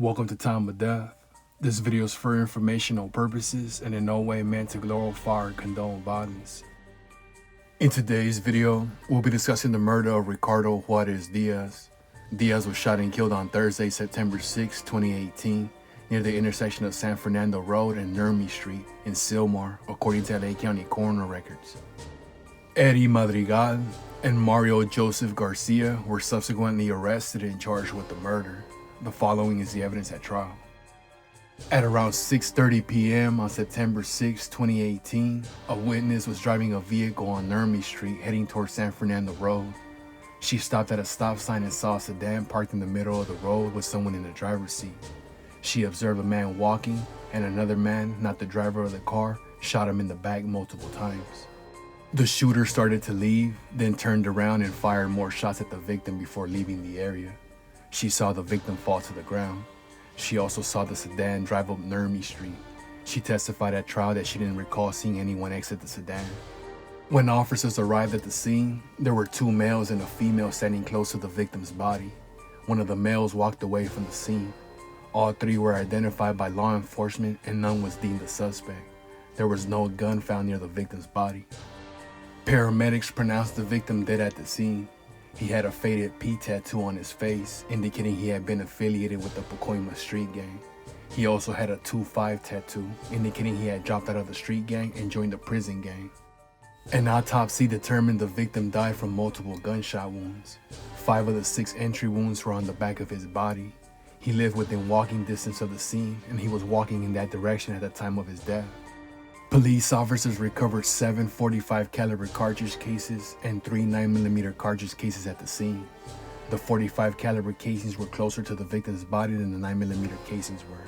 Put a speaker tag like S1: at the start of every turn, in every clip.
S1: Welcome to Time of Death. This video is for informational purposes and in no way meant to glorify or condone violence. In today's video, we'll be discussing the murder of Ricardo Juarez Diaz. Diaz was shot and killed on Thursday, September 6, 2018, near the intersection of San Fernando Road and Nurmi Street in Sylmar, according to LA County coroner records. Eddie Madrigal and Mario Joseph Garcia were subsequently arrested and charged with the murder. The following is the evidence at trial. At around 6:30 p.m. on September 6, 2018, a witness was driving a vehicle on Nurmi Street heading towards San Fernando Road. She stopped at a stop sign and saw a sedan parked in the middle of the road with someone in the driver's seat. She observed a man walking, and another man, not the driver of the car, shot him in the back multiple times. The shooter started to leave, then turned around and fired more shots at the victim before leaving the area. She saw the victim fall to the ground. She also saw the sedan drive up Nurmi Street. She testified at trial that she didn't recall seeing anyone exit the sedan. When officers arrived at the scene, there were two males and a female standing close to the victim's body. One of the males walked away from the scene. All three were identified by law enforcement and none was deemed a suspect. There was no gun found near the victim's body. Paramedics pronounced the victim dead at the scene. He had a faded P tattoo on his face, indicating he had been affiliated with the Pacoima street gang. He also had a 2-5 tattoo, indicating he had dropped out of the street gang and joined the prison gang. An autopsy determined the victim died from multiple gunshot wounds. 5 of the 6 entry wounds were on the back of his body. He lived within walking distance of the scene, and he was walking in that direction at the time of his death. Police officers recovered 7 .45 caliber cartridge cases and 3 9mm cartridge cases at the scene. The .45 caliber casings were closer to the victim's body than the 9mm casings were.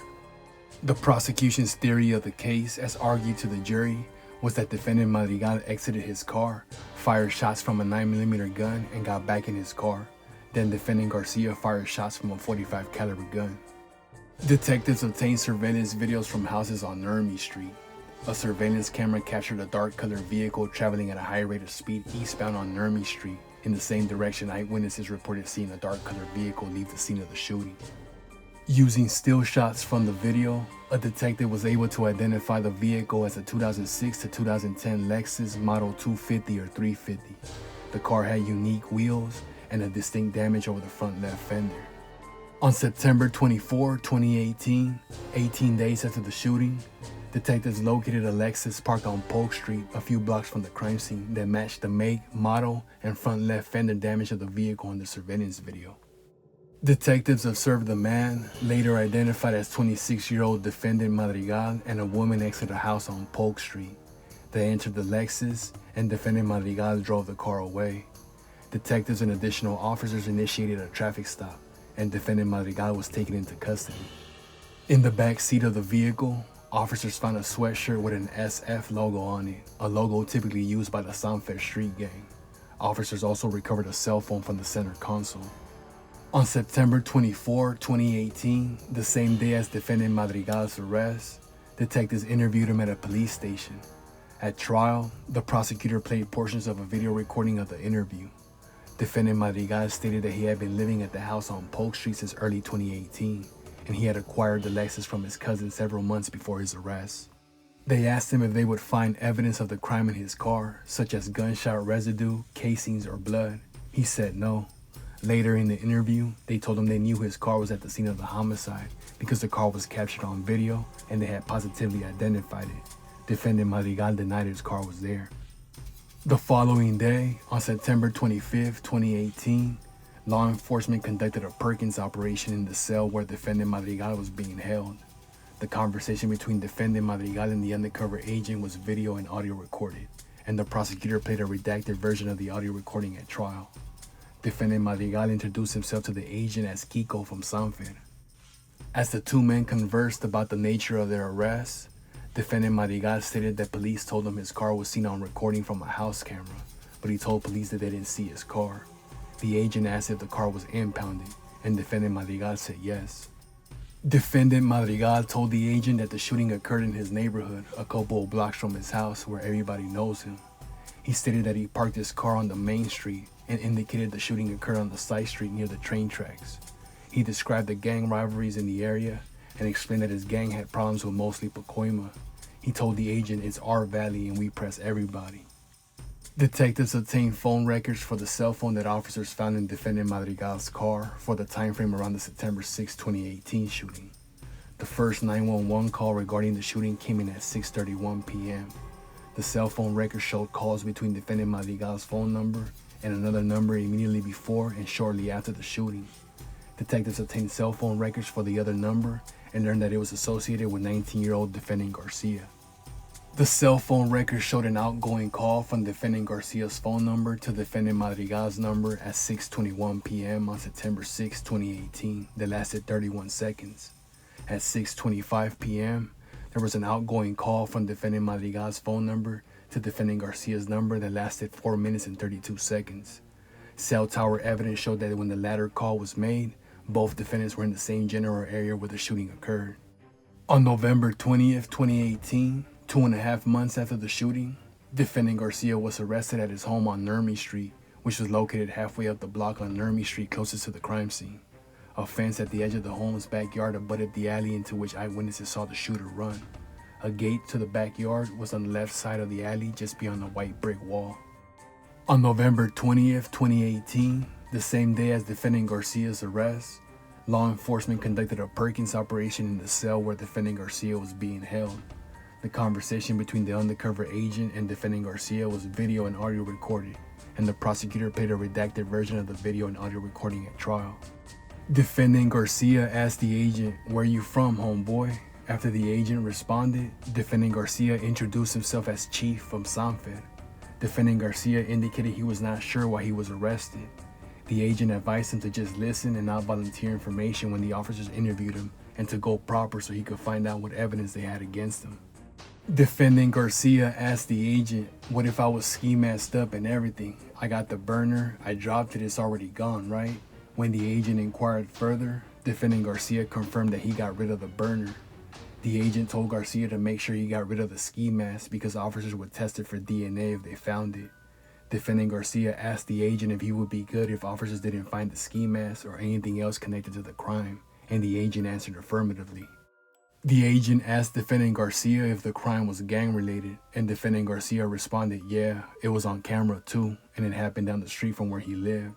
S1: The prosecution's theory of the case, as argued to the jury, was that defendant Madrigal exited his car, fired shots from a 9mm gun, and got back in his car. Then defendant Garcia fired shots from a .45 caliber gun. Detectives obtained surveillance videos from houses on Nurmi Street. A surveillance camera captured a dark-colored vehicle traveling at a high rate of speed eastbound on Nurmi Street in the same direction eyewitnesses reported seeing a dark-colored vehicle leave the scene of the shooting. Using still shots from the video, a detective was able to identify the vehicle as a 2006 to 2010 Lexus Model 250 or 350. The car had unique wheels and a distinct damage over the front left fender. On September 24, 2018, 18 days after the shooting, detectives located a Lexus parked on Polk Street a few blocks from the crime scene that matched the make, model, and front left fender damage of the vehicle in the surveillance video. Detectives observed the man, later identified as 26-year-old defendant Madrigal, and a woman exit a house on Polk Street. They entered the Lexus, and defendant Madrigal drove the car away. Detectives and additional officers initiated a traffic stop, and defendant Madrigal was taken into custody. In the back seat of the vehicle, officers found a sweatshirt with an SF logo on it, a logo typically used by the Sanfer street gang. Officers also recovered a cell phone from the center console. On September 24, 2018, the same day as defendant Madrigal's arrest, detectives interviewed him at a police station. At trial, the prosecutor played portions of a video recording of the interview. Defendant Madrigal stated that he had been living at the house on Polk Street since early 2018. And he had acquired the Lexus from his cousin several months before his arrest. They asked him if they would find evidence of the crime in his car, such as gunshot residue, casings, or blood. He said no. Later in the interview, they told him they knew his car was at the scene of the homicide because the car was captured on video and they had positively identified it. Defendant Madrigal denied his car was there. The following day, on September 25, 2018, law enforcement conducted a Perkins operation in the cell where defendant Madrigal was being held. The conversation between defendant Madrigal and the undercover agent was video and audio recorded, and the prosecutor played a redacted version of the audio recording at trial. Defendant Madrigal introduced himself to the agent as Kiko from Sanfer. As the two men conversed about the nature of their arrest, defendant Madrigal stated that police told him his car was seen on recording from a house camera, but he told police that they didn't see his car. The agent asked if the car was impounded, and defendant Madrigal said yes. Defendant Madrigal told the agent that the shooting occurred in his neighborhood, a couple of blocks from his house where everybody knows him. He stated that he parked his car on the main street and indicated the shooting occurred on the side street near the train tracks. He described the gang rivalries in the area and explained that his gang had problems with mostly Pacoima. He told the agent, "It's our valley and we press everybody." Detectives obtained phone records for the cell phone that officers found in defendant Madrigal's car for the time frame around the September 6, 2018 shooting. The first 911 call regarding the shooting came in at 6:31 p.m. The cell phone record showed calls between defendant Madrigal's phone number and another number immediately before and shortly after the shooting. Detectives obtained cell phone records for the other number and learned that it was associated with 19-year-old defendant Garcia. The cell phone record showed an outgoing call from defendant Garcia's phone number to defendant Madrigal's number at 6:21 p.m. on September 6, 2018 that lasted 31 seconds. At 6:25 p.m., there was an outgoing call from defendant Madrigal's phone number to defendant Garcia's number that lasted 4 minutes and 32 seconds. Cell tower evidence showed that when the latter call was made, both defendants were in the same general area where the shooting occurred. On November 20th, 2018, 2.5 months after the shooting, defendant Garcia was arrested at his home on Nurmi Street, which was located halfway up the block on Nurmi Street closest to the crime scene. A fence at the edge of the home's backyard abutted the alley into which eyewitnesses saw the shooter run. A gate to the backyard was on the left side of the alley just beyond the white brick wall. On November 20th, 2018, the same day as defendant Garcia's arrest, law enforcement conducted a Perkins operation in the cell where defendant Garcia was being held. The conversation between the undercover agent and defendant Garcia was video and audio recorded, and the prosecutor played a redacted version of the video and audio recording at trial. Defendant Garcia asked the agent, "Where you from, homeboy?" After the agent responded, defendant Garcia introduced himself as Chief from Sanfed. Defendant Garcia indicated he was not sure why he was arrested. The agent advised him to just listen and not volunteer information when the officers interviewed him, and to go proper so he could find out what evidence they had against him. Defendant Garcia asked the agent, "What if I was ski masked up and everything? I got the burner, I dropped it, it's already gone, right?" When the agent inquired further, defendant Garcia confirmed that he got rid of the burner. The agent told Garcia to make sure he got rid of the ski mask because officers would test it for DNA if they found it. Defendant Garcia asked the agent if he would be good if officers didn't find the ski mask or anything else connected to the crime, and the agent answered affirmatively. The agent asked defendant Garcia if the crime was gang-related, and defendant Garcia responded, "Yeah, it was on camera too, and it happened down the street from where he lived."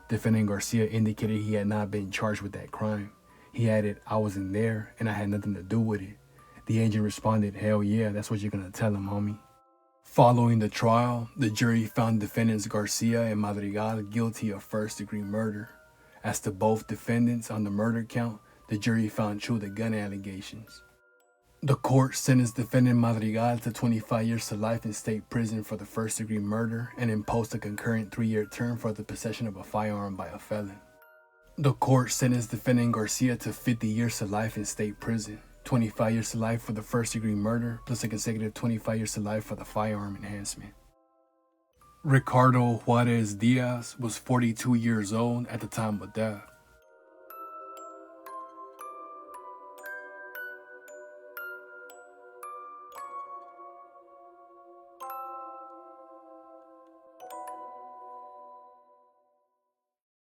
S1: Defendant Garcia indicated he had not been charged with that crime. He added, "I wasn't there, and I had nothing to do with it." The agent responded, "Hell yeah, that's what you're gonna tell him, homie." Following the trial, the jury found defendants Garcia and Madrigal guilty of first-degree murder. As to both defendants on the murder count, the jury found true the gun allegations. The court sentenced defendant Madrigal to 25 years to life in state prison for the first-degree murder and imposed a concurrent 3-year term for the possession of a firearm by a felon. The court sentenced defendant Garcia to 50 years to life in state prison, 25 years to life for the first-degree murder, plus a consecutive 25 years to life for the firearm enhancement. Ricardo Juarez Diaz was 42 years old at the time of death.